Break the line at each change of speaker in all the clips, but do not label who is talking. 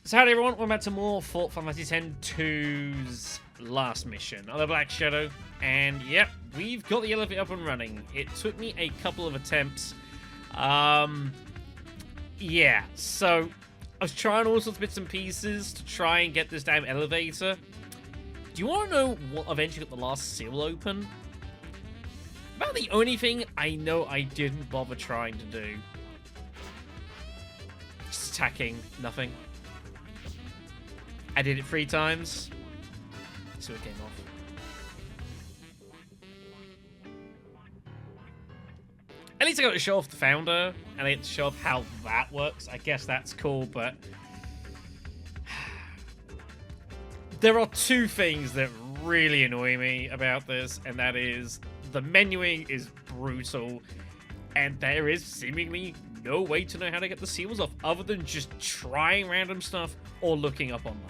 So howdy everyone, we're back to more Final Fantasy X-2's last mission on the Black Shadow, and yep, we've got the elevator up and running. It took me a couple of attempts. Yeah, so I was trying all sorts of bits and pieces to try and get this damn elevator. Do you want to know what eventually got the last seal open? About the only thing I know I didn't bother trying to do. Just attacking, nothing. I did it 3 times. So it came off. At least I got to show off the founder, and I get to show off how that works. I guess that's cool, but there are 2 things that really annoy me about this, and that is the menuing is brutal, and there is seemingly no way to know how to get the seals off other than just trying random stuff or looking up online.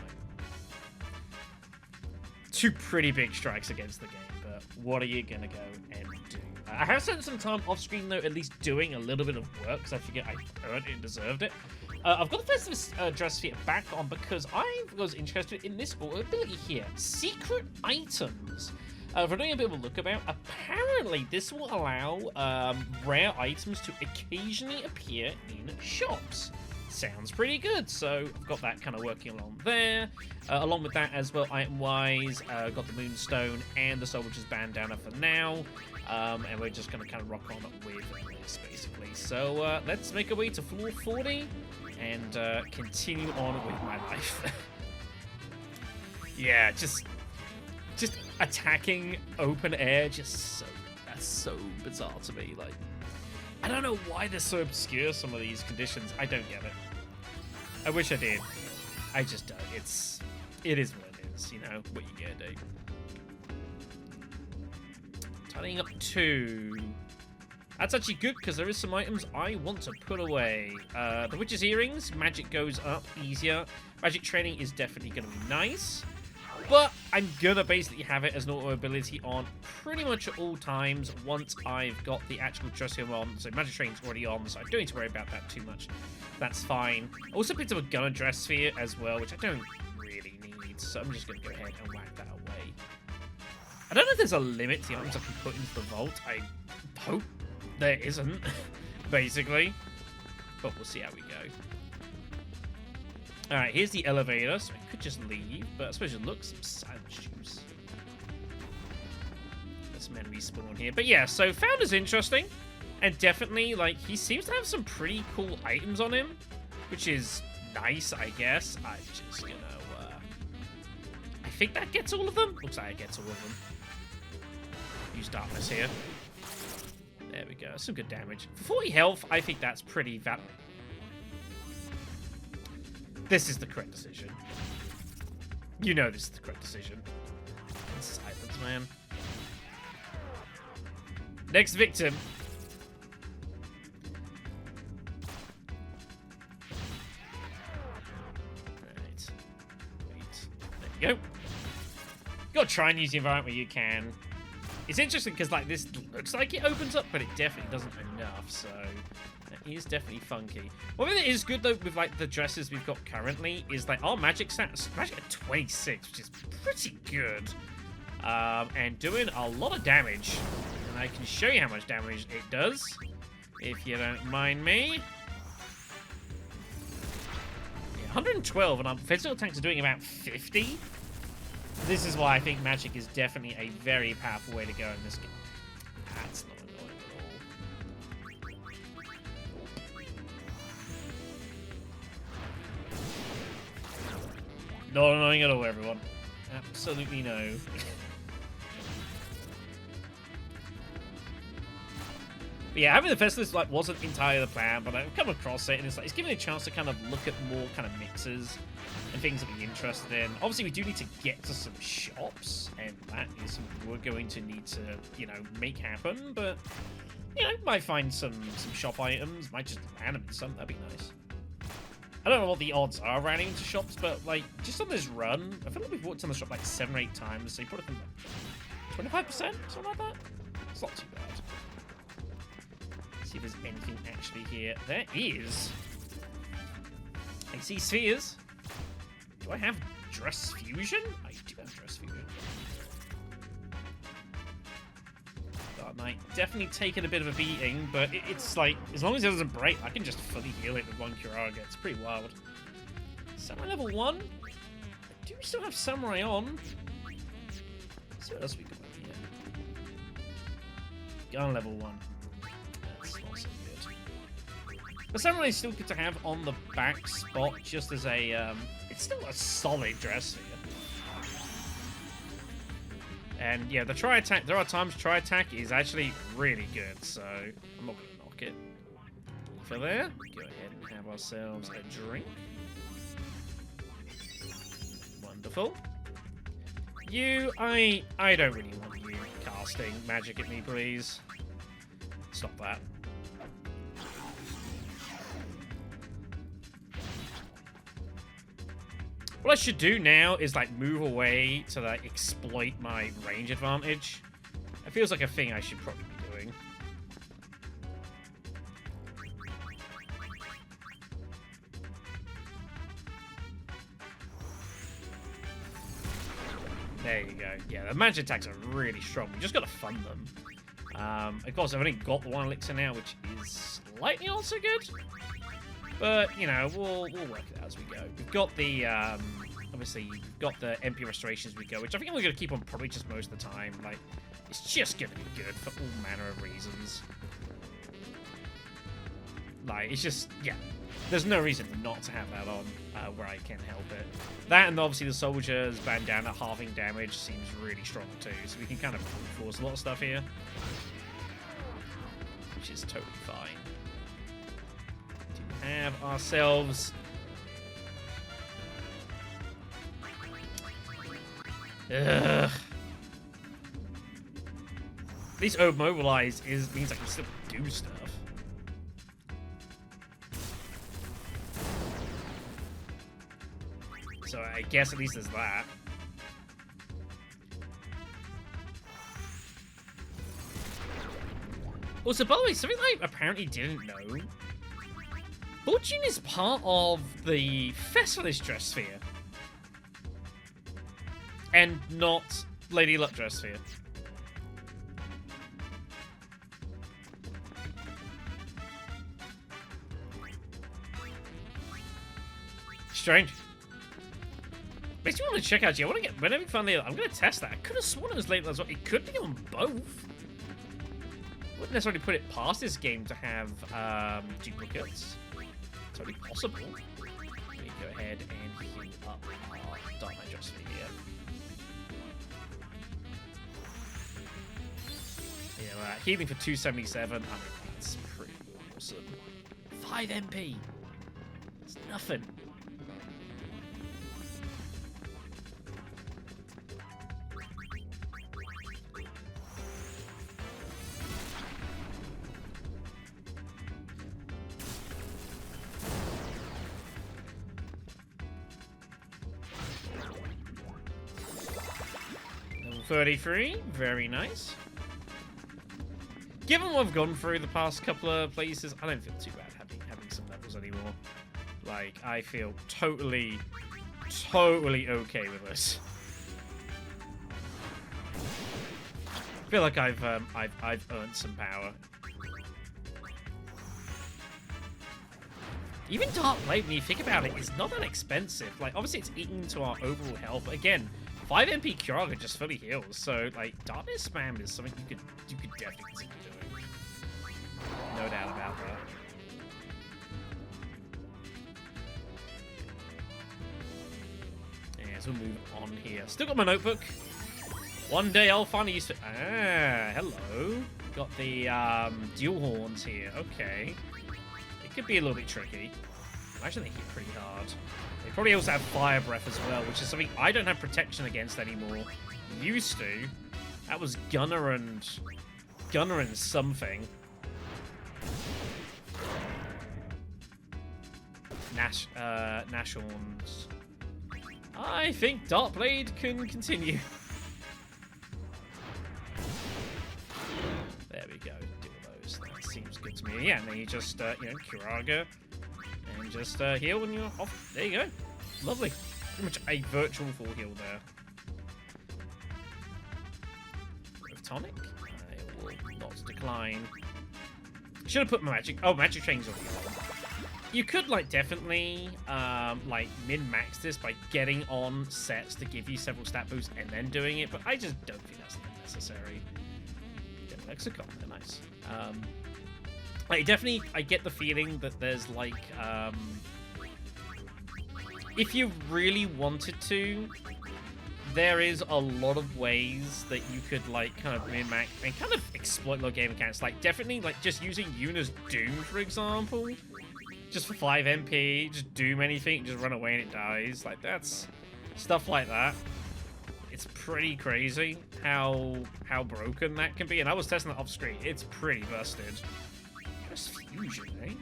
2 pretty big strikes against the game, but what are you gonna go and do? I have spent some time off screen though, at least doing a little bit of work, because I figured I earned it and deserved it. I've got the Festivus dress sphere back on because I was interested in this ability here. Secret items. For doing a bit of a look about, apparently this will allow rare items to occasionally appear in shops. Sounds pretty good, so I've got that kind of working along there. Along with that as well, item-wise, got the Moonstone and the Soul Witch's bandana for now. And we're just going to kind of rock on with this, basically. So let's make our way to floor 40 and continue on with my life. Yeah, just attacking open air, that's so bizarre to me. Like, I don't know why they're so obscure, some of these conditions. I don't get it. I wish I did. I just don't. It is what it is, you know, what you gonna do. Tidying up 2. That's actually good, because there is some items I want to put away. The Witch's Earrings, magic goes up easier. Magic training is definitely going to be nice. But I'm going to basically have it as an auto ability on pretty much at all times once I've got the actual dressing on. So magic training's already on, so I don't need to worry about that too much. That's fine. I also picked up a gun and dress sphere as well, which I don't really need. So I'm just going to go ahead and whack that away. I don't know if there's a limit to the items I can put into the vault. I hope there isn't, basically. But we'll see how we go. Alright, here's the elevator, so I could just leave, but I suppose it looks some silence juice. Let's men respawn here. But yeah, so Founder's interesting. And definitely, like, he seems to have some pretty cool items on him, which is nice, I guess. I'm just gonna, I think that gets all of them? Looks like it gets all of them. Use darkness here. There we go. Some good damage. For 40 health, I think that's pretty valid. This is the correct decision. You know this is the correct decision. Silence, man. Next victim. Right. Wait. There you go. Gotta try and use the environment where you can. It's interesting because, like, this looks like it opens up, but it definitely doesn't enough, so that is definitely funky. One thing that is good, though, with, like, the dresses we've got currently is, like, our magic stats, magic at 26, which is pretty good, and doing a lot of damage. And I can show you how much damage it does, if you don't mind me. Yeah, 112, and our physical tanks are doing about 50. This is why I think magic is definitely a very powerful way to go in this game. That's not annoying at all. Not annoying at all, everyone. Absolutely no. But yeah, having the Festivus like wasn't entirely the plan, but I've come across it, and it's like it's giving me a chance to kind of look at more kind of mixes and things that we're interested in. Obviously, we do need to get to some shops, and that is something we're going to need to, you know, make happen. But you know, might find some shop items, might just land them in some. That'd be nice. I don't know what the odds are running into shops, but like just on this run, I feel like we've walked on the shop like 7 or 8 times. So you put it in like 25%, something like that. It's not too bad. See if there's anything actually here. There is. I see spheres. Do I have Dress Fusion? I do have Dress Fusion. Dark Knight definitely taking a bit of a beating, but it's like, as long as it doesn't break, I can just fully heal it with one Kiraga. It's pretty wild. Samurai level 1? I do still have Samurai on. Let's see what else we got here. Gun level 1. That's not so good. The Samurai is still good to have on the back spot, just as a, it's still a solid dress sphere. And yeah, the tri-attack, there are times tri-attack is actually really good, so I'm not going to knock it. For there, go ahead and have ourselves a drink. Wonderful. You, I don't really want you casting magic at me, please. Stop that. What I should do now is, like, move away to, like, exploit my range advantage. It feels like a thing I should probably be doing. There you go. Yeah, the magic attacks are really strong. We just gotta fund them. Of course, I've only got the 1 elixir now, which is slightly also good. But, you know, we'll work it out as we go. We've got the, obviously, we've got the MP restorations as we go, which I think we're going to keep on probably just most of the time. Like, it's just going to be good for all manner of reasons. Like, it's just, yeah. There's no reason not to have that on where I can help it. That and obviously the soldiers bandana halving damage seems really strong too, so we can kind of force a lot of stuff here. Which is totally fine. Have ourselves At least mobilize means I can still do stuff. So I guess at least there's that. Also, by the way, something I apparently didn't know. Fortune is part of the Festivus dress sphere. And not Lady Luck dress sphere. Strange. Makes me want to check out. I want to get. Whenever finally, I'm going to test that. I could have sworn it was Lady Luck as well. It could be on both. Wouldn't necessarily put it past this game to have duplicates. Totally possible. Let me go ahead and heal up our Dark Knight dress sphere here. Yeah, healing for 277. I mean, that's pretty awesome. 5 MP. It's nothing. Level 33. Very nice. Given what I've gone through the past couple of places, I don't feel too bad having some levels anymore. Like, I feel totally okay with this. I feel like I've earned some power. Even Dark Blade, when you think about it, is not that expensive. Like, obviously it's eating into our overall health, but again, 5 MP Kiraga just fully heals. So, like, Darkness spam is something you could definitely consider doing. No doubt about that. Yeah, so we'll move on here. Still got my notebook. One day I'll finally use it. Ah, hello. Got the dual horns here. Okay. It could be a little bit tricky. Imagine they hit pretty hard. They probably also have fire breath as well, which is something I don't have protection against anymore. Used to. That was Gunner and something. Nashorns. I think Darkblade can continue. There we go. Do those. That seems good to me. Yeah, and then you just, you know, Kiraga, and just heal when you're off. There you go. Lovely. Pretty much a virtual full heal there. With tonic, I will not decline. Should have put my magic. Oh, magic train's already on. You could like definitely like min-max this by getting on sets to give you several stat boosts and then doing it, but I just don't think that's necessary. Get lexicon, they're nice. I get the feeling that there's like if you really wanted to, there is a lot of ways that you could like kind of min-max and kind of exploit low game mechanics. Like definitely like just using Yuna's Doom, for example. Just for 5 MP, just doom anything, just run away and it dies. Like that's stuff like that. It's pretty crazy how broken that can be. And I was testing that off screen. It's pretty busted. Just fusion, eh?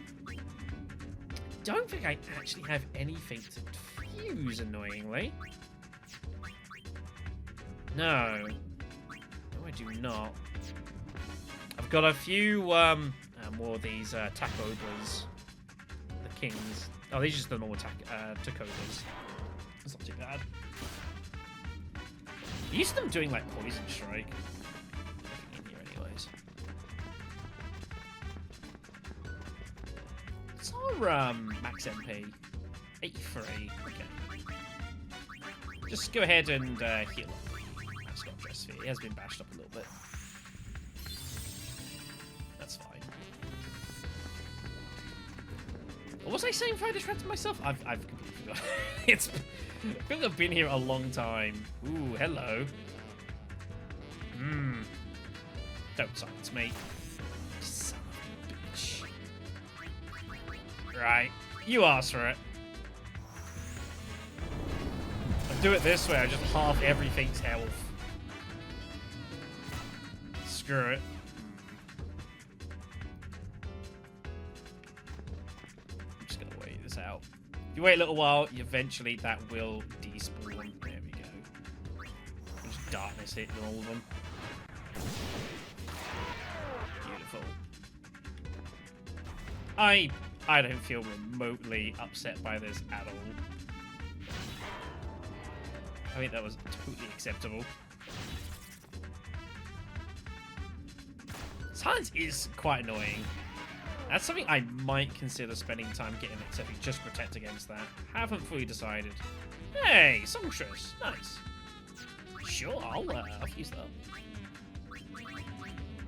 Don't think I actually have anything to fuse, annoyingly. No, I do not. I've got a few more of these Takobas. Kings. Oh, these are just the normal Takobas. That's not too bad. Used to them doing like poison strike. Nothing in here anyways. What's our max MP? 83. Okay. Just go ahead and heal up. That's got dress sphere. He has been bashed up a little bit. That's fine. What was I saying before I distracted myself? I've completely forgot. I feel like I've been here a long time. Ooh, hello. Don't silence me. Son of a bitch. Right. You asked for it. I do it this way, I just half everything's health. Screw it. Out. If you wait a little while, eventually that will despawn. There we go. There's darkness hitting all of them. Beautiful. I don't feel remotely upset by this at all. I think that was totally acceptable. Silence is quite annoying. That's something I might consider spending time getting it to just protect against that. Haven't fully decided. Hey, songstress, nice. Sure, I'll use that.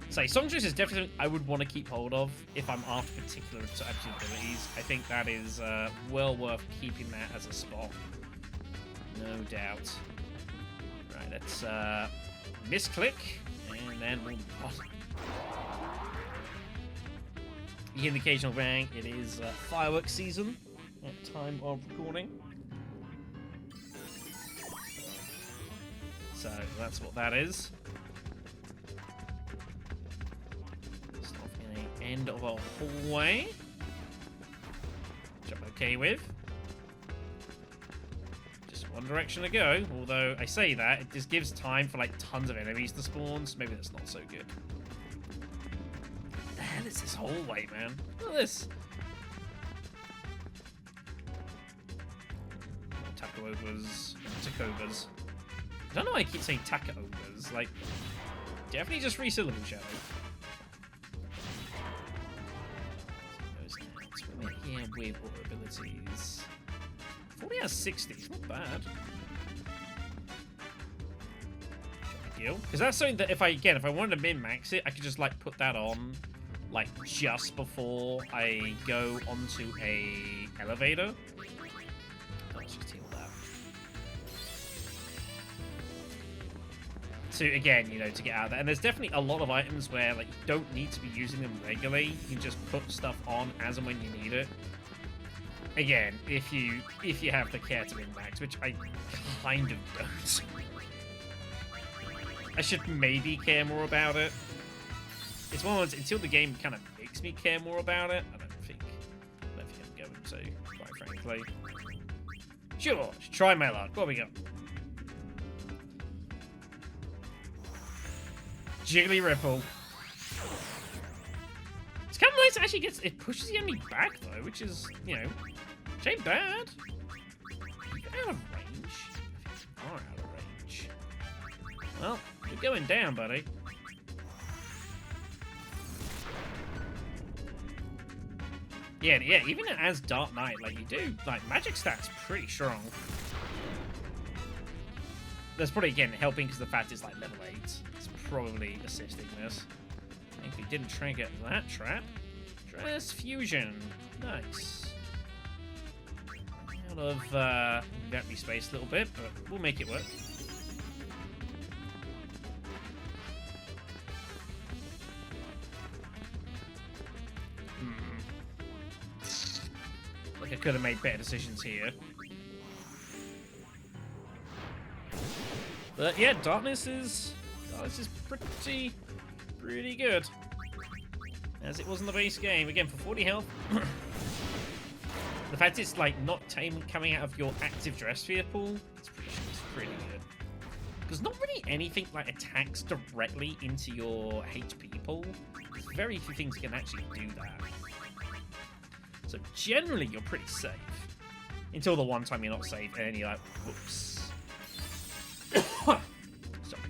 So, songstress is definitely something I would want to keep hold of if I'm after particular types of abilities. I think that is well worth keeping that as a spot. No doubt. Right, let's misclick, and then we'll... You hear the occasional bang. It is fireworks season at time of recording. So that's what that is. Stop in the end of a hallway. Which I'm okay with. Just one direction to go. Although I say that, it just gives time for like tons of enemies to spawn, so maybe that's not so good. What is this hallway, man? Look at this. Takobas. I don't know why I keep saying Takobas. Like, definitely just 3 syllable shadow. Here with auto abilities. 40 has 60. It's not bad. Because that's something that if I wanted to min-max it, I could just like put that on like just before I go onto a elevator. Let's just heal that. To again, you know, to get out of there. And there's definitely a lot of items where like you don't need to be using them regularly. You can just put stuff on as and when you need it. Again, if you have the care to min-max, which I kind of don't. I should maybe care more about it. It's one of those, until the game kind of makes me care more about it, I don't think I'm going to, quite frankly. Sure, try my luck. What we got? Jiggly Ripple. It's kind of nice. It actually it pushes the enemy back though, which is, you know, which ain't bad. Out of range. going down, buddy. Yeah, even as Dark Knight, like, you do, like, magic stats pretty strong. That's probably, again, helping because the fact it's, like, level 8. It's probably assisting this. Thankfully didn't trigger that trap. Transfusion. Nice. Out of, battery space a little bit, but we'll make it work. I could have made better decisions here. But yeah, darkness is pretty good. As it was in the base game. Again, for 40 health. The fact it's like not coming out of your active dress sphere pool, it's pretty good. Because not really anything like attacks directly into your HP pool. There's very few things can actually do that. So generally, you're pretty safe. Until the one time you're not safe, and you're like, whoops. Sorry.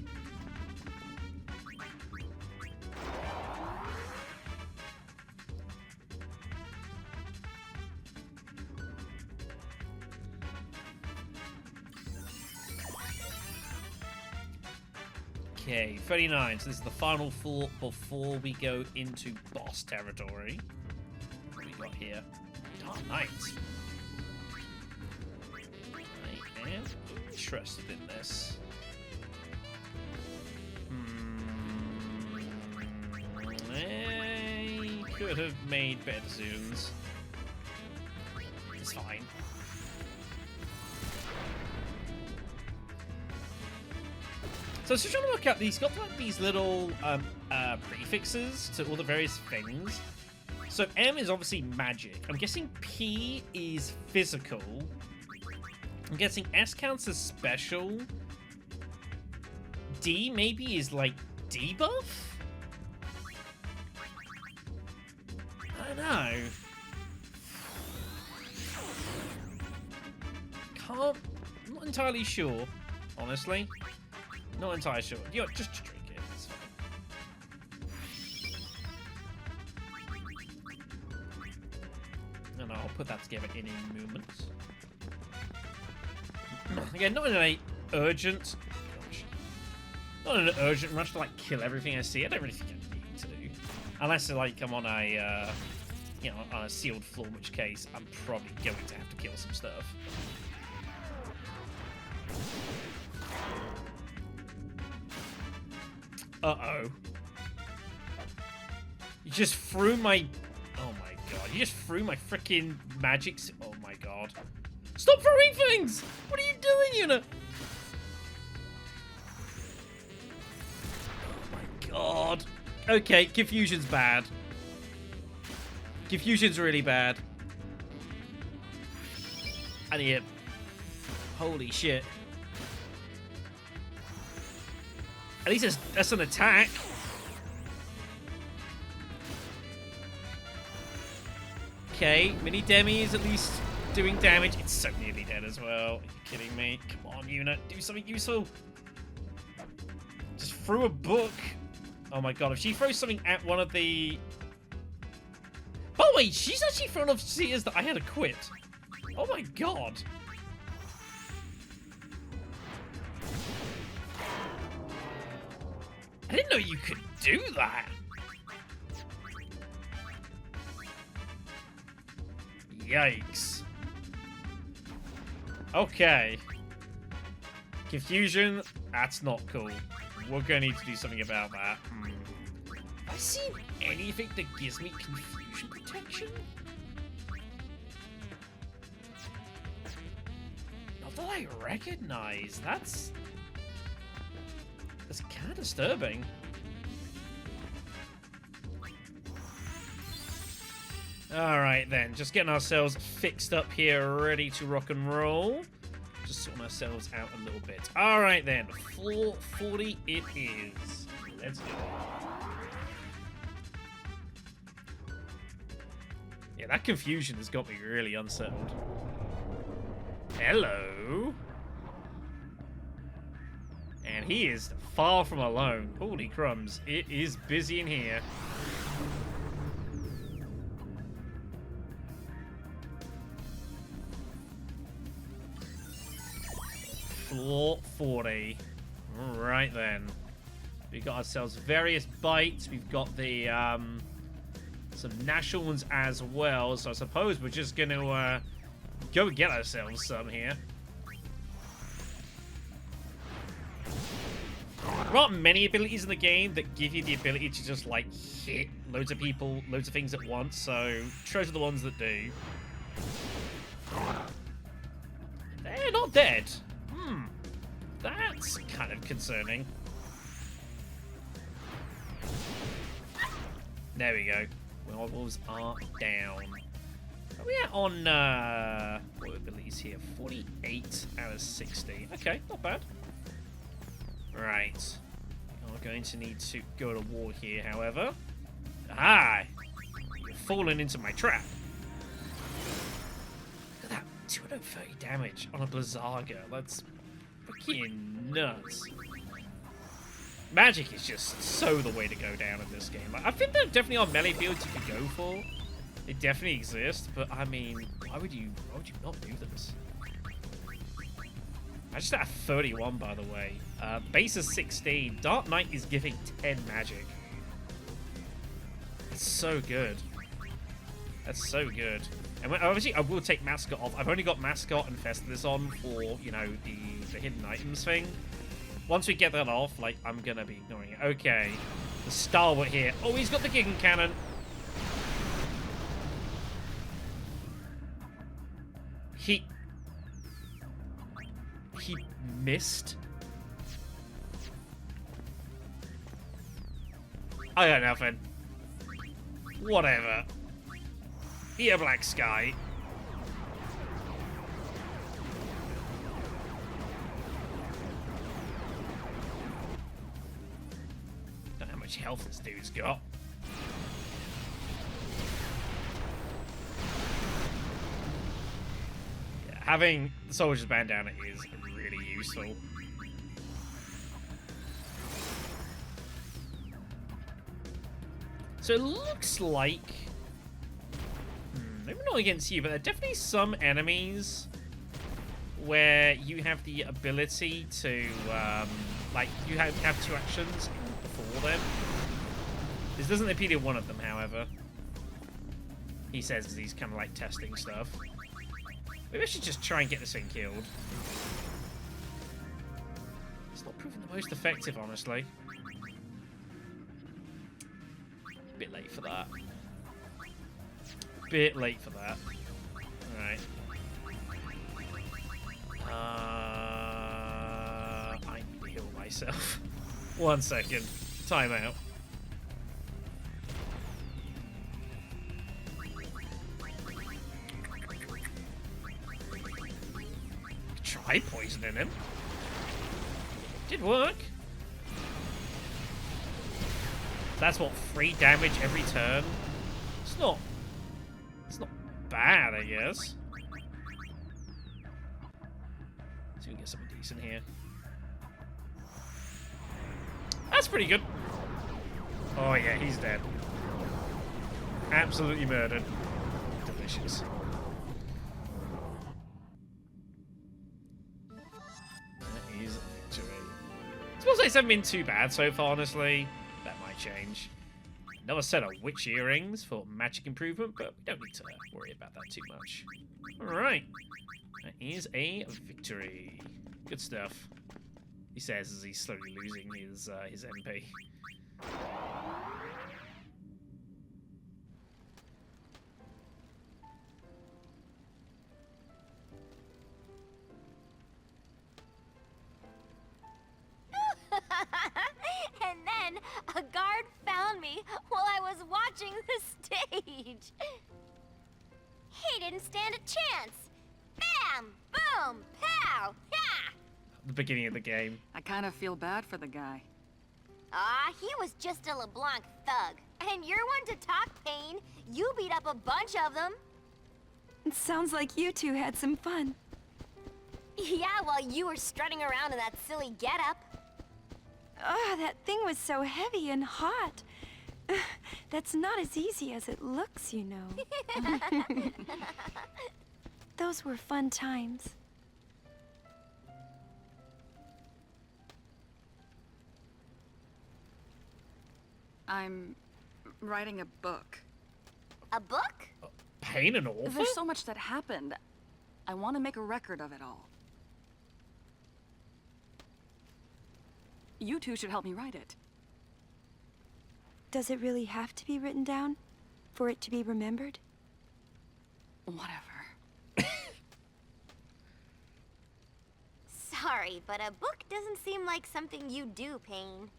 Okay, 39. So this is the final four before we go into boss territory. Got here. Dark Knight. I am interested in this. I could have made better decisions. It's fine. So I was just trying to work out these. Got like these little prefixes to all the various things. So M is obviously magic. I'm guessing P is physical. I'm guessing S counts as special. D maybe is like debuff? I don't know. I'm not entirely sure, honestly. Not entirely sure. You know, just drink it. It's fine. And I'll put that together in a moment. Again, not in an urgent... Gosh. Not in an urgent rush to, like, kill everything I see. I don't really think I need to. Unless, like, I'm on a, you know, on a sealed floor, in which case I'm probably going to have to kill some stuff. Uh-oh. You just threw my... Oh my god. You just threw my freaking magic... Oh my god. Stop throwing things! What are you doing, Una? Oh my god. Okay, confusion's bad. Confusion's really bad. I need it. Holy shit. At least that's an attack. Okay, Mini Demi is at least doing damage. It's so nearly dead as well. Are you kidding me? Come on, unit. Do something useful. Just threw a book. Oh my god, if she throws something at one of the... By the way, she's actually thrown off seers that I had to quit. Oh my god. I didn't know you could do that. Yikes. Okay. Confusion, that's not cool. We're gonna need to do something about that. Have I seen anything that gives me confusion protection? Not that I recognize. That's kind of disturbing. Alright then, just getting ourselves fixed up here, ready to rock and roll. Just sorting ourselves out a little bit. Alright then, 440 it is. Let's go. Yeah, that confusion has got me really unsettled. Hello. And he is far from alone. Holy crumbs. It is busy in here. Floor 40. Right then. We've got ourselves various bites. We've got the some national ones as well. So I suppose we're just gonna go get ourselves some here. There aren't many abilities in the game that give you the ability to just like hit loads of people, loads of things at once. So those are the ones that do. They're not dead. That's kind of concerning. There we go. Wild Wolves are down. Are we at on, what abilities here? 48 out of 60. Okay, not bad. Right. We're going to need to go to war here, however. Ah! You've fallen into my trap. Look at that. 230 damage on a Blizzaga. That's freaking nuts. Magic is just so the way to go down in this game. Like, I think there definitely are melee builds you could go for. They definitely exist, but I mean, why would you not do this? I just at 31, by the way. Base is 16. Dark Knight is giving 10 magic. That's so good. That's so good. And obviously, I will take Mascot off. I've only got Mascot and Festivus on for, you know, the hidden items thing. Once we get that off, like, I'm gonna be ignoring it. Okay. The Stalwart here. Oh, he's got the Gigan Cannon. He missed. I got nothing. Whatever. Here, Black Sky. Don't know how much health this dude's got. Yeah, having the Soldier's Bandana is really useful. So it looks like... maybe not against you, but there are definitely some enemies where you have the ability to, like, you have two actions before them. This doesn't appear to one of them, however. He says he's kind of, like, testing stuff. Maybe I should just try and get this thing killed. It's not proving the most effective, honestly. Bit late for that. Bit late for that. Alright. I need to heal myself. 1 second. Time out. Try poisoning him. Did work. That's what, 3 damage every turn? It's not bad, I guess. So we can get something decent here. That's pretty good. Oh yeah, he's dead. Absolutely murdered. Delicious. That is a victory. I suppose these haven't been too bad so far, honestly. That might change. Another set of witch earrings for magic improvement, but we don't need to worry about that too much. Alright. That is a victory. Good stuff. He says as he's slowly losing his MP.
And then a guard found me while I was watching the stage. He didn't stand a chance. Bam! Boom! Pow! Yeah!
The beginning of the game.
I kind of feel bad for the guy.
He was just a LeBlanc thug. And you're one to talk pain. You beat up a bunch of them.
It sounds like you two had some fun.
Yeah, while you were strutting around in that silly getup.
that thing was so heavy and hot. That's not as easy as it looks, you know. Those were fun times.
I'm writing a book.
A book?
Pain and awful?
There's so much that happened. I want to make a record of it all. You two should help me write it.
Does it really have to be written down for it to be remembered?
Whatever.
Sorry, but a book doesn't seem like something you do, Payne.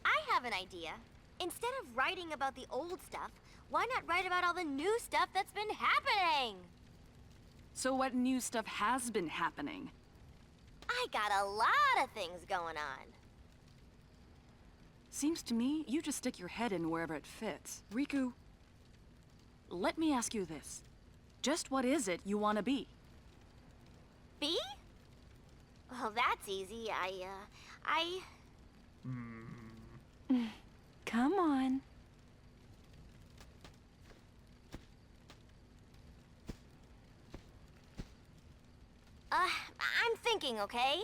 I have an idea. Instead of writing about the old stuff, why not write about all the new stuff that's been happening?
So what new stuff has been happening?
I got a lot of things going on.
Seems to me you just stick your head in wherever it fits. Riku, let me ask you this. Just what is it you want to be?
Be? Well, that's easy.
Come on.
I'm thinking, okay?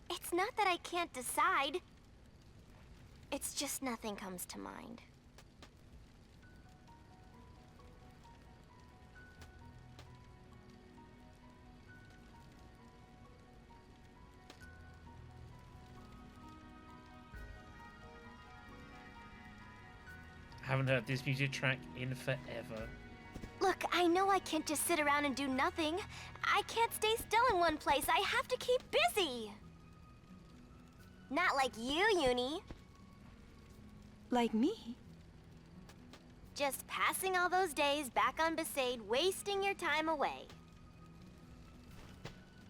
It's not that I can't decide. It's just nothing comes to mind.
Haven't heard this music track in forever.
Look, I know I can't just sit around and do nothing. I can't stay still in one place. I have to keep busy. Not like you, Uni.
Like me?
Just passing all those days back on Besaid, wasting your time away.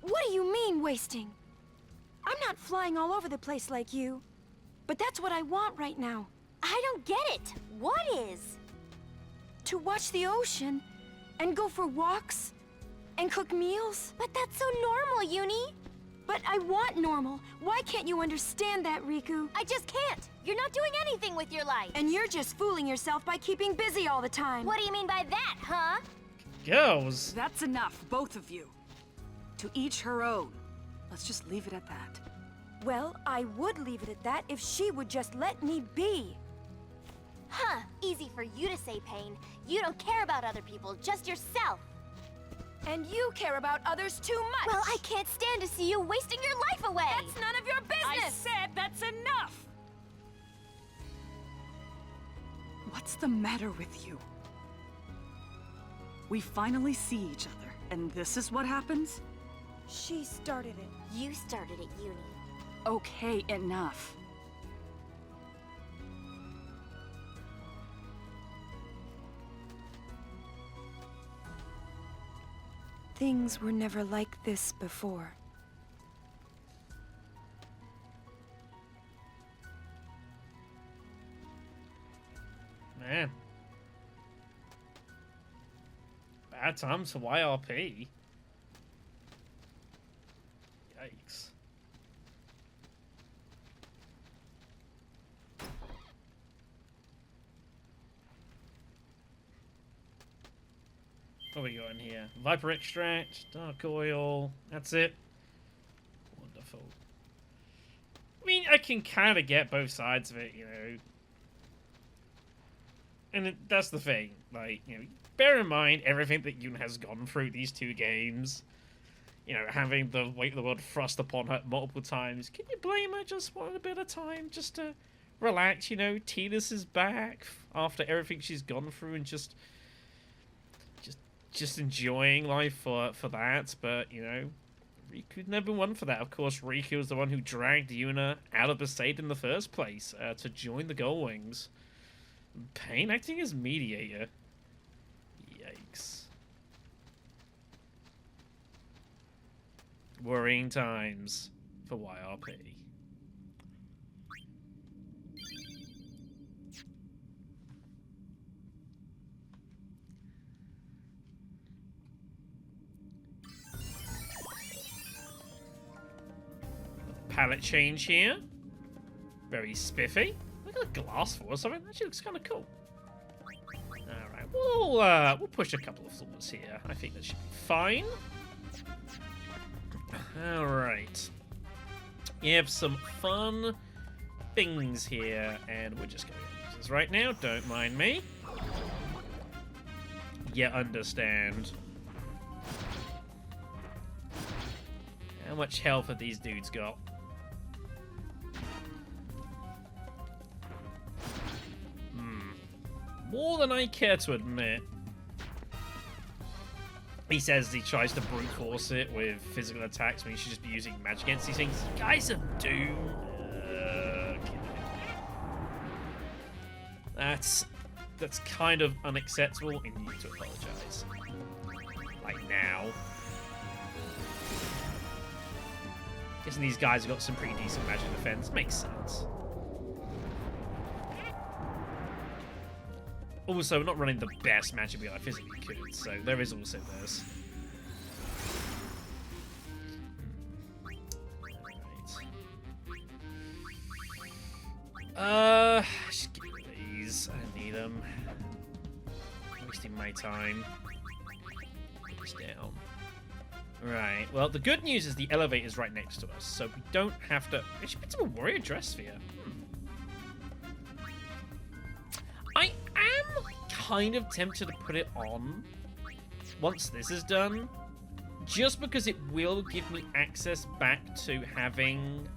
What do you mean, wasting? I'm not flying all over the place like you. But that's what I want right now.
I don't get it. What is?
To watch the ocean, and go for walks, and cook meals.
But that's so normal, Uni.
But I want normal. Why can't you understand that, Riku?
I just can't. You're not doing anything with your life.
And you're just fooling yourself by keeping busy all the time.
What do you mean by that, huh?
Girls!
That's enough, both of you. To each her own. Let's just leave it at that.
Well, I would leave it at that if she would just let me be.
Huh, easy for you to say, Payne. You don't care about other people, just yourself.
And you care about others too much.
Well, I can't stand to see you wasting your life away.
That's none of your business.
I said that's enough! What's the matter with you? We finally see each other, and this is what happens?
She started it.
You started it, Uni.
Okay, enough.
Things were never like this before.
Man. Bad times for YRP. Yikes. What we got in here? Viper extract, dark oil. That's it. Wonderful. I mean, I can kind of get both sides of it, you know. And that's the thing. Like, you know, bear in mind everything that Yun has gone through these two games. You know, having the weight of the world thrust upon her multiple times. Can you blame her just for a bit of time just to relax? You know, Tidus is back after everything she's gone through and just enjoying life for that, but, you know, Riku's never been one for that. Of course, Riku was the one who dragged Yuna out of the state in the first place to join the Gullwings. Payne acting as mediator. Yikes. Worrying times for YRP. palette change here. Very spiffy. Look at the glass floor or something. That actually looks kind of cool. Alright, we'll push a couple of floors here. I think that should be fine. Alright. You have some fun things here, and we're just going to use this right now. Don't mind me. You understand. How much health have these dudes got? More than I care to admit. He says he tries to brute force it with physical attacks when he should just be using magic against these things. You guys are doomed. That's kind of unacceptable, and you need to apologize. Like now. Guessing these guys have got some pretty decent magic defense. Makes sense. Also, we're not running the best magic build I physically could, so there is also this. Right. Just give me these. I don't need them. Wasting my time. Put this down. Right. Well, the good news is the elevator's right next to us, so we don't have to. It should be some warrior dress sphere. I am kind of tempted to put it on once this is done, just because it will give me access back to having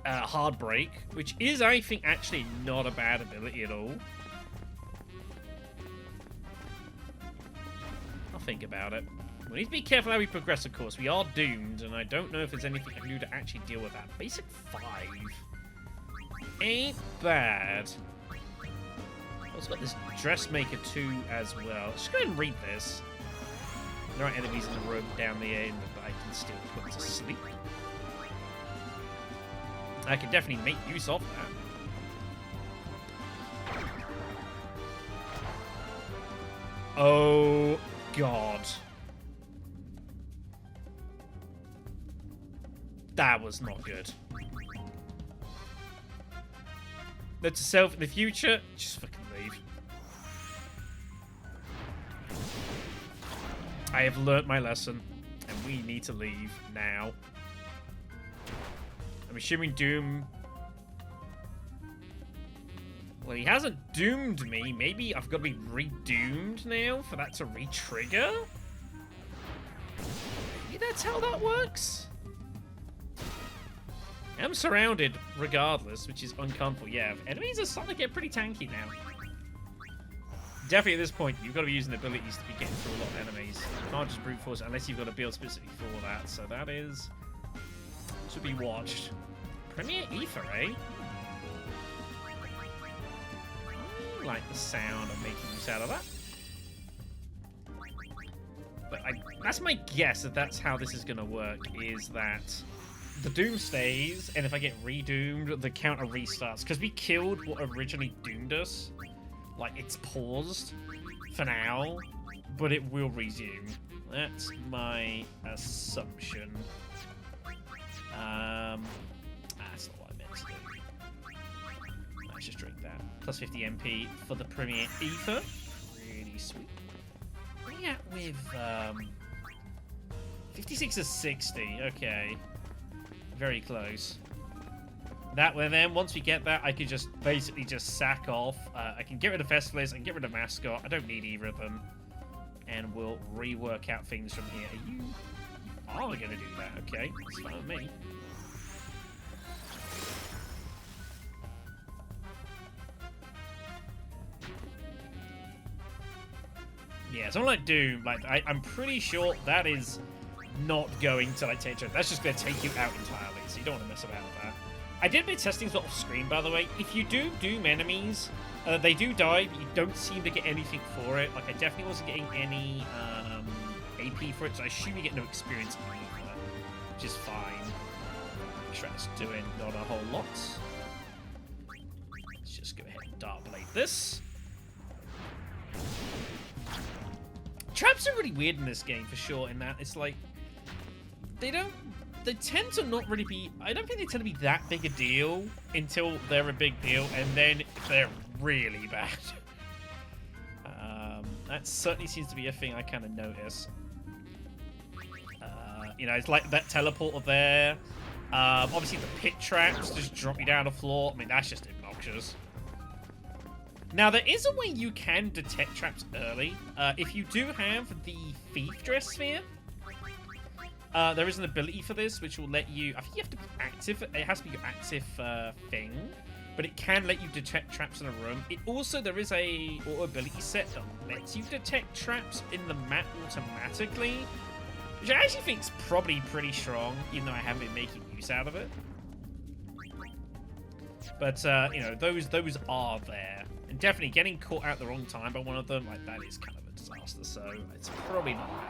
hard break, which is, I think, actually not a bad ability at all. I'll think about it. We need to be careful how we progress, of course. We are doomed, and I don't know if there's anything I can do to actually deal with that. Basic 5. Ain't bad. Also got this Dressmaker 2 as well. Let's go ahead and read this. There are enemies in the room down the end that I can still put to sleep. I can definitely make use of that. Oh, God. That was not good. Note to self in the future, just fucking leave. I have learnt my lesson, and we need to leave now. I'm assuming Doom... Well, he hasn't doomed me. Maybe I've got to be re-doomed now for that to re-trigger? Maybe that's how that works? I'm surrounded regardless, which is uncomfortable. Yeah, enemies are starting to get pretty tanky now. Definitely at this point, you've got to be using the abilities to be getting through a lot of enemies. You can't just brute force it unless you've got a build specifically for that. So that is to be watched. Premier Ether, eh? I like the sound of making use out of that. But that's my guess that that's how this is going to work, is that the doom stays, and if I get redoomed, the counter restarts. Because we killed what originally doomed us. Like, it's paused for now, but it will resume. That's my assumption. That's not what I meant to do. Let's just drink that. Plus 50 MP for the Premier Ether. Really sweet. What are we at with, 56 to 60. Okay. Very close. That way, then, once we get that, I can just basically just sack off. I can get rid of Festivus and get rid of Mascot. I don't need either of them. And we'll rework out things from here. You are going to do that, okay? That's fine with me. Yeah, something like Doom, like I'm pretty sure that is not going to like take you. That's just going to take you out entirely, so you don't want to mess about with that. I did a bit of testing sort of screen, by the way. If you do Doom enemies, they do die, but you don't seem to get anything for it. Like, I definitely wasn't getting any AP for it, so I assume you get no experience either, which is fine. Shred's doing not a whole lot. Let's just go ahead and Dark Blade this. Traps are really weird in this game, for sure, in that it's like, they don't they tend to not really be... I don't think they tend to be that big a deal until they're a big deal, and then they're really bad. That certainly seems to be a thing I kind of notice. You know, it's like that teleporter there. Obviously, the pit traps just drop you down the floor. I mean, that's just obnoxious. Now, there is a way you can detect traps early. If you do have the thief dress sphere, there is an ability for this which will let you... I think you have to be active. It has to be your active thing. But it can let you detect traps in a room. It also, there is a auto ability set that lets you detect traps in the map automatically, which I actually think is probably pretty strong, even though I haven't been making use out of it. But, you know, those are there. And definitely getting caught out the wrong time by one of them, like, that is kind of a disaster, so it's probably not bad.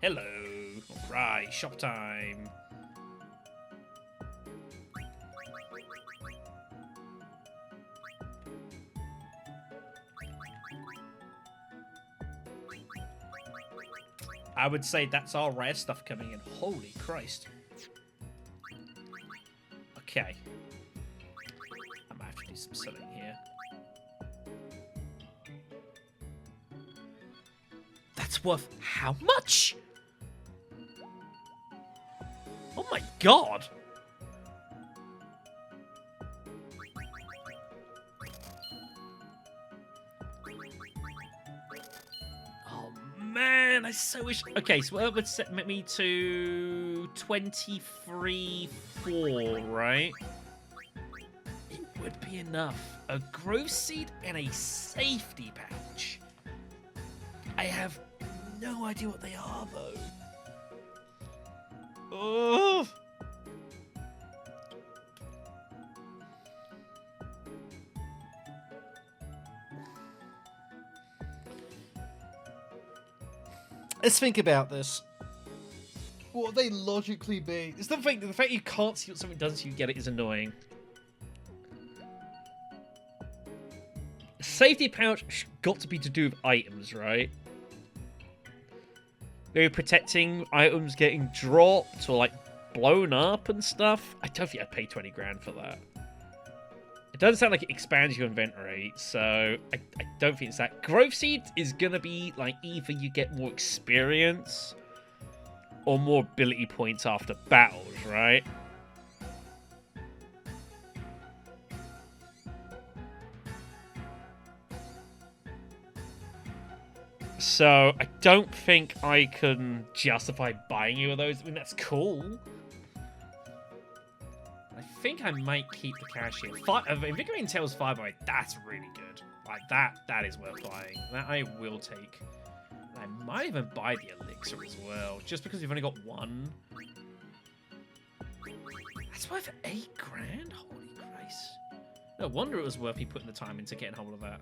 Hello. Alright, shop time. I would say that's all rare stuff coming in. Holy Christ. Okay. I might have to do some selling here. That's worth how much? Oh my god! Oh man, I so wish... Okay, so that would set me to 23.4, right? It would be enough. A growth seed and a safety pouch. I have no idea what they are, though. Oh. Let's think about this. What would they logically be? It's the fact you can't see what something does until you get it is annoying. Safety pouch got to be to do with items, right? Maybe protecting items getting dropped or like blown up and stuff. I don't think I'd pay 20 grand for that. It doesn't sound like it expands your inventory, so I don't think it's that. Growth seed is gonna be like either you get more experience or more ability points after battles, right? So, I don't think I can justify buying you of those. I mean, that's cool. I think I might keep the cash here. Invigorating Tails 5, by the way, that's really good. Like, that is worth buying. That I will take. I might even buy the elixir as well, just because we've only got one. That's worth 8 grand? Holy Christ. No wonder it was worth me putting the time into getting hold of that.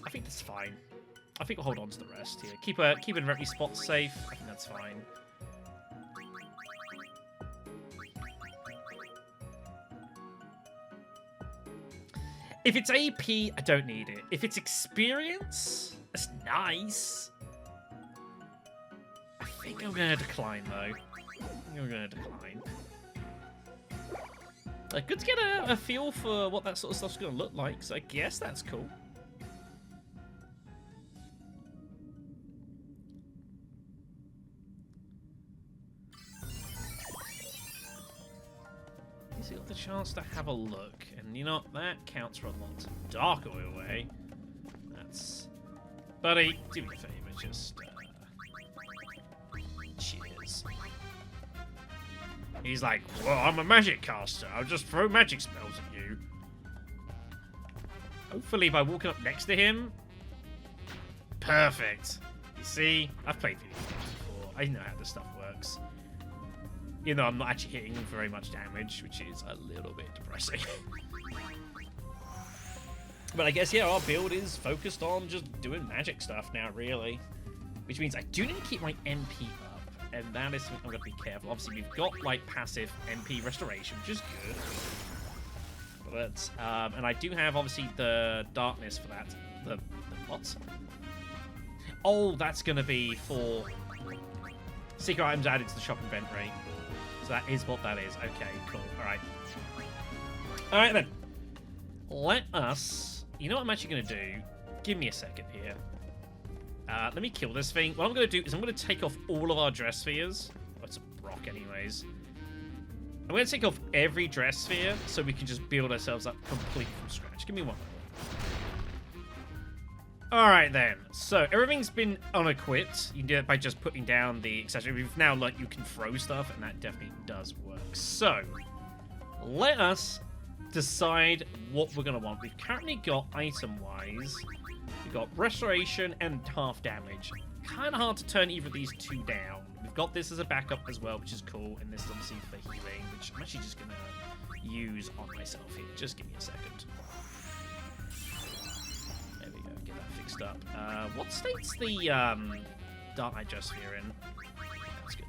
I think that's fine. I think we'll hold on to the rest here. Keep inventory spots safe. I think that's fine. If it's AP, I don't need it. If it's experience, that's nice. I think I'm gonna decline though. Like, good to get a feel for what that sort of stuff's gonna look like. So I guess that's cool. You got the chance to have a look, and you know that counts for a lot. Dark oil way. That's... Buddy, do me a favor, just cheers. He's like, well, I'm a magic caster. I'll just throw magic spells at you. Hopefully, by walking up next to him. Perfect. You see, I've played video games before. I know how this stuff works. You know, I'm not actually hitting very much damage, which is a little bit depressing. But I guess, yeah, our build is focused on just doing magic stuff now, really. Which means I do need to keep my MP up, and that is something I'm going to be careful. Obviously, we've got, like, passive MP restoration, which is good. But, and I do have, obviously, the darkness for that. The what? Oh, that's going to be for secret items added to the shop inventory. So that is what that is. Okay, cool. All right. All right, then. Let us... You know what I'm actually going to do? Give me a second here. Let me kill this thing. What I'm going to do is I'm going to take off all of our dress spheres. Oh, it's a rock anyways. I'm going to take off every dress sphere so we can just build ourselves up completely from scratch. Give me one. Alright then. So, everything's been unequipped. You can do it by just putting down the accessory. We've now learned you can throw stuff, and that definitely does work. So, let us decide what we're going to want. We've currently got, item-wise, we've got restoration and half damage. Kind of hard to turn either of these two down. We've got this as a backup as well, which is cool, and this is obviously for healing, which I'm actually just going to use on myself here. Just give me a second. There we go, get that fixed up. What state's the Dark Knight Dress Sphere in? That's good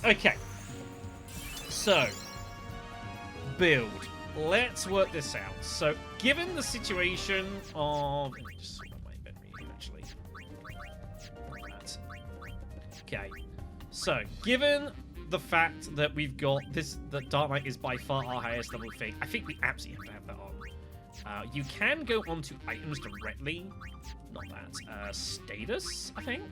enough. Okay. So, build. Let's work this out. So, given the situation of... Let me just sort my inventory actually. That. Okay. So, given the fact that we've got this, that Dark Knight is by far our highest level thing, I think we absolutely have to have that on. You can go onto items directly. Not that. Status, I think?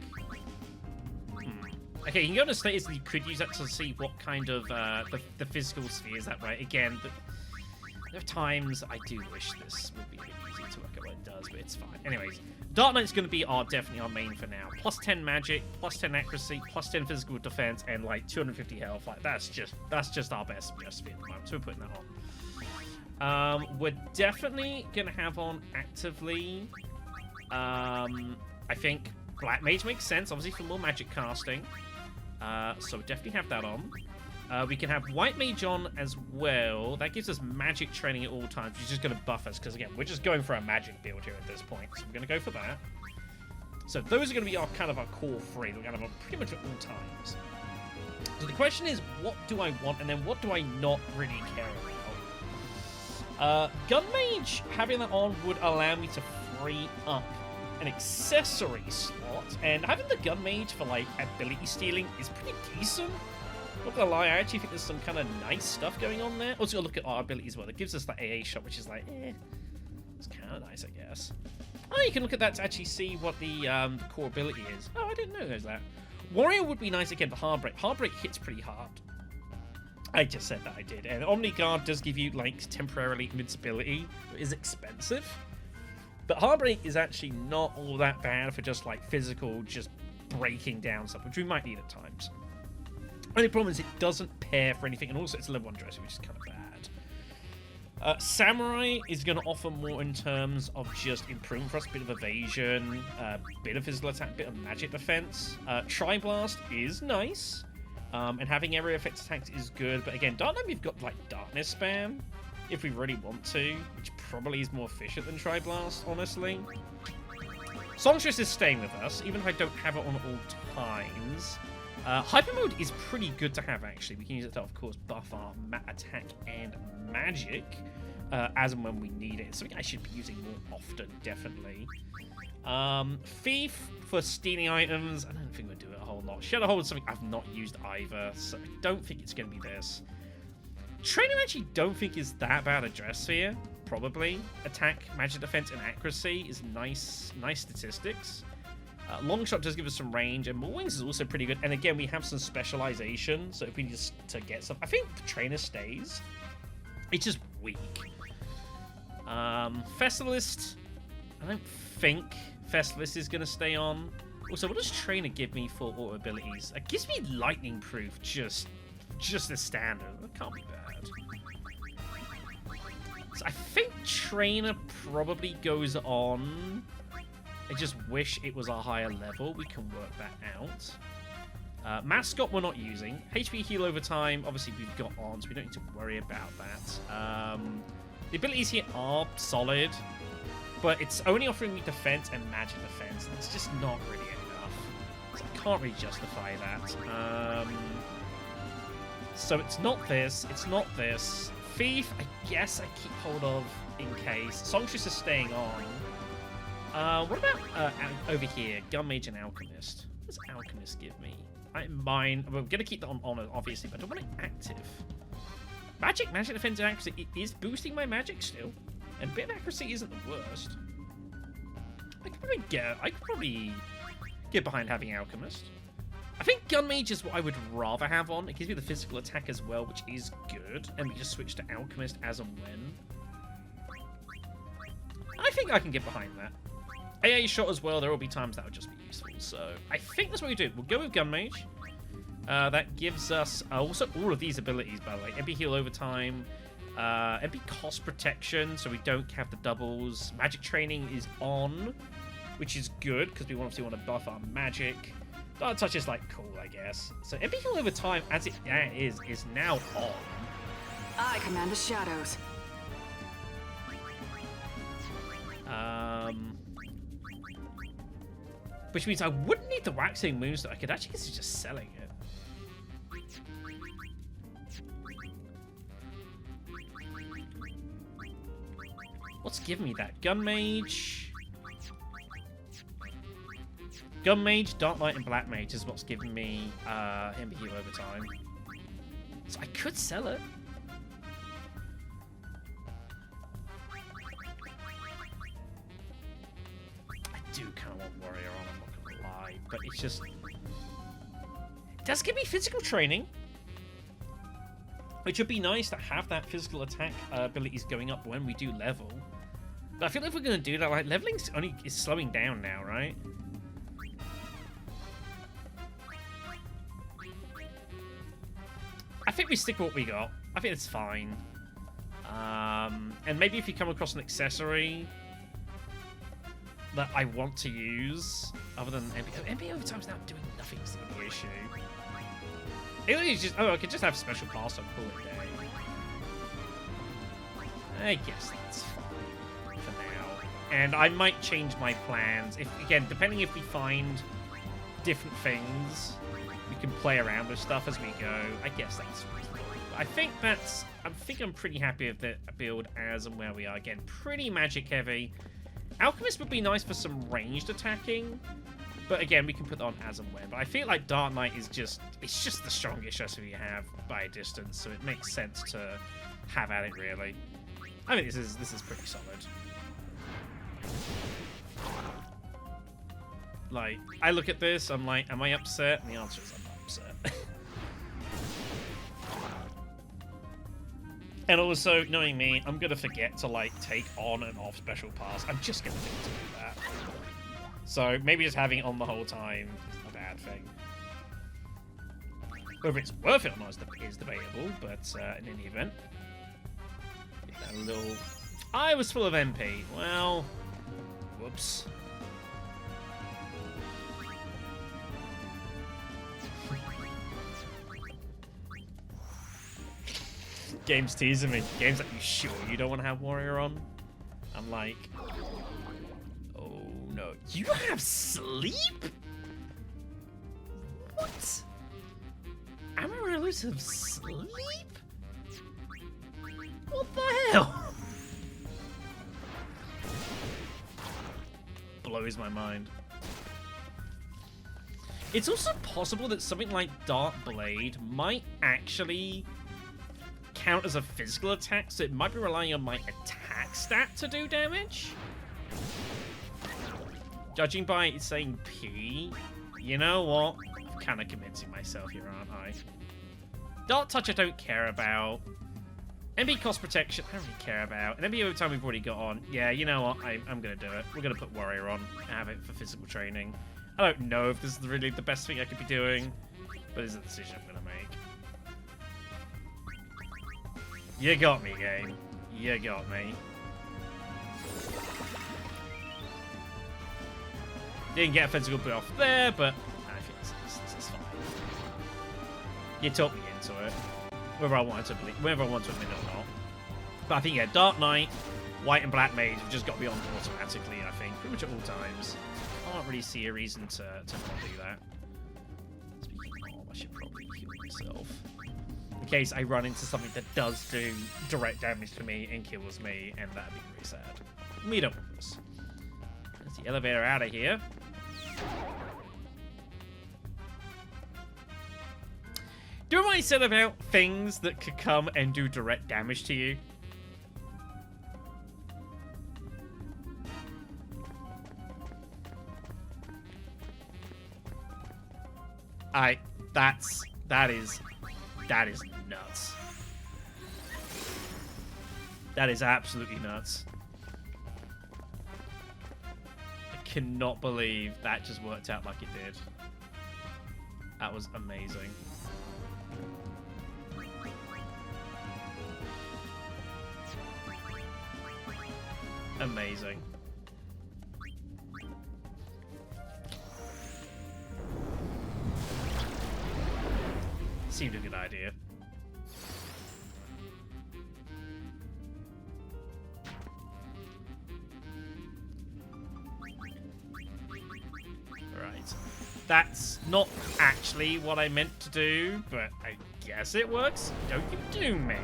Okay, you can go to status and you could use that to see what kind of the physical sphere is that way. Again, there are times I do wish this would be a bit easy to work out what it does, but it's fine. Anyways, Dark Knight's going to be definitely our main for now. Plus 10 magic, plus 10 accuracy, plus 10 physical defense, and like 250 health. Like that's just our best sphere at the moment. So we're putting that on. We're definitely going to have on actively. I think Black Mage makes sense, obviously for more magic casting. So definitely have that on. We can have White Mage on as well. That gives us magic training at all times, which is just going to buff us, because again, we're just going for a magic build here at this point. So we're going to go for that. So those are going to be our kind of our core three. We're going to have pretty much at all times. So the question is, what do I want, and then what do I not really care about? Gun Mage, having that on would allow me to free up an accessory slot, and having the Gun Mage for like ability stealing is pretty decent. Not gonna lie, I actually think there's some kind of nice stuff going on there. Also, look at our abilities as well. It gives us the AA shot, which is like, it's kind of nice, I guess. Oh, you can look at that to actually see what the core ability is. Oh, I didn't know there's that. Warrior would be nice again for Heartbreak. Heartbreak hits pretty hard. I just said that I did. And Omni Guard does give you, like, temporarily invincibility. It is expensive. But Heartbreak is actually not all that bad for just, like, physical, just breaking down stuff, which we might need at times. Only problem is it doesn't pair for anything, and also it's a level 1 dress, which is kind of bad. Samurai is going to offer more in terms of just improvement for us, a bit of evasion, a bit of physical attack, a bit of magic defense. Tri-Blast is nice, and having area effects attacks is good, but again, Dark Knight we've got like Darkness Spam, if we really want to, which probably is more efficient than Tri-Blast, honestly. Songstress is staying with us, even if I don't have it on all times. Hyper Mode is pretty good to have, actually. We can use it to, of course, buff our attack and magic as and when we need it. It's something I should be using more often, definitely. Thief for stealing items. I don't think we'll do it a whole lot. Shadow Hold is something I've not used either, so I don't think it's going to be this. Trainer actually don't think is that bad a dress sphere, probably. Attack, magic defense, and accuracy is nice statistics. Longshot does give us some range, and Wings is also pretty good. And again, we have some specialization, so if we need to get some... I think Trainer stays. It's just weak. Festivalist, I don't think Festivalist is going to stay on. Also, what does Trainer give me for auto abilities? It gives me Lightning Proof, just the standard. That can't be bad. So I think Trainer probably goes on... I just wish it was a higher level. We can work that out. Mascot we're not using. HP heal over time, obviously we've got on, so we don't need to worry about that. The abilities here are solid, but it's only offering me defense and magic defense, and it's just not really enough. So I can't really justify that. So it's not this, it's not this. Thief, I guess I keep hold of in case. Songstress is staying on. What about over here? Gun Mage and Alchemist. What does Alchemist give me? Mine. We're gonna keep that on obviously, but I don't want it active. Magic defense and accuracy. It is boosting my magic still, and a bit of accuracy isn't the worst. I could probably get behind having Alchemist. I think Gun Mage is what I would rather have on. It gives me the physical attack as well, which is good, and we just switch to Alchemist as and when. I think I can get behind that. AA shot as well. There will be times that would just be useful. So I think that's what we do. We'll go with Gun Mage. That gives us also all of these abilities, by the way. MP heal over time, MP cost protection, so we don't have the doubles. Magic training is on, which is good because we obviously want to buff our magic. Dark touch is like cool, I guess. So MP heal over time, as it is now on.
I command the shadows.
Which means I wouldn't need the waxing moonstone. I could actually consider just selling it. What's giving me that? Gun Mage. Gun Mage, Dark Knight, and Black Mage is what's giving me MP heal over time. So I could sell it. I do kind of want Warrior on, I'm not going to lie. But it's just... It does give me physical training. Which would be nice to have that physical attack abilities going up when we do level. But I feel like if we're going to do that, like, leveling is slowing down now, right? I think we stick with what we got. I think it's fine. And maybe if you come across an accessory that I want to use, other than MP overtime's now doing nothing, is the issue. It is just, I could just have special pass and call it a day. I guess that's fine for now. And I might change my plans. If again, depending if we find different things, we can play around with stuff as we go. I guess that's reasonable. I think I'm pretty happy with the build as and where we are. Again, pretty magic heavy. Alchemist would be nice for some ranged attacking. But again, we can put that on as and when. But I feel like Dark Knight is just the strongest recipe you have by a distance, so it makes sense to have at it really. I think this is pretty solid. Like, I look at this, I'm like, am I upset? And the answer is I'm not upset. And also, knowing me, I'm gonna forget to like take on and off special pass. I'm just gonna think to do that. So maybe just having it on the whole time is a bad thing. Whether it's worth it or not is debatable, but in any event. Get that little... I was full of MP. Well, whoops. Game's teasing me. Game's like, you sure you don't want to have Warrior on? I'm like... No, you have sleep? What? Amaryllis have sleep? What the hell? Blows my mind. It's also possible that something like Dark Blade might actually count as a physical attack, so it might be relying on my attack stat to do damage. Judging by it saying P, you know what? I'm kind of convincing myself here, aren't I? Dark Touch I don't care about. MP cost protection I don't really care about. And MP over time we've already got on. Yeah, you know what? I'm going to do it. We're going to put Warrior on and have it for physical training. I don't know if this is really the best thing I could be doing, but it's a decision I'm going to make. You got me, game. You got me. Didn't get a physical put off there, but I think it's fine. You talked me into it. Whether I wanted to believe, whether I want to admit it or not. But I think, yeah, Dark Knight, White and Black Mage have just got to be on automatically, I think, pretty much at all times. I can't really see a reason to not do that. Speaking of, I should probably heal myself. In case I run into something that does do direct damage to me and kills me, and that'd be really sad. We don't want this. There's the elevator out of here. Do you know what I said about things that could come and do direct damage to you? That is nuts. That is absolutely nuts. I cannot believe that just worked out like it did. That was amazing. Amazing. Seemed a good idea. Right. That's not actually what I meant to do, but I guess it works. Don't you doom me.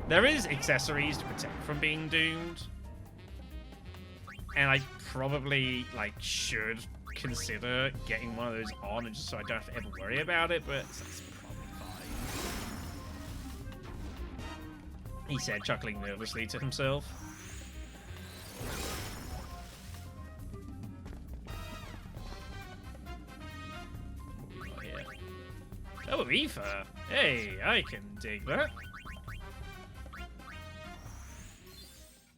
There is accessories to protect from being doomed. And I probably, like, should consider getting one of those on, and just so I don't have to ever worry about it, but that's probably fine. He said, chuckling nervously to himself. Oh, yeah. Oh, ether. Hey, I can dig that.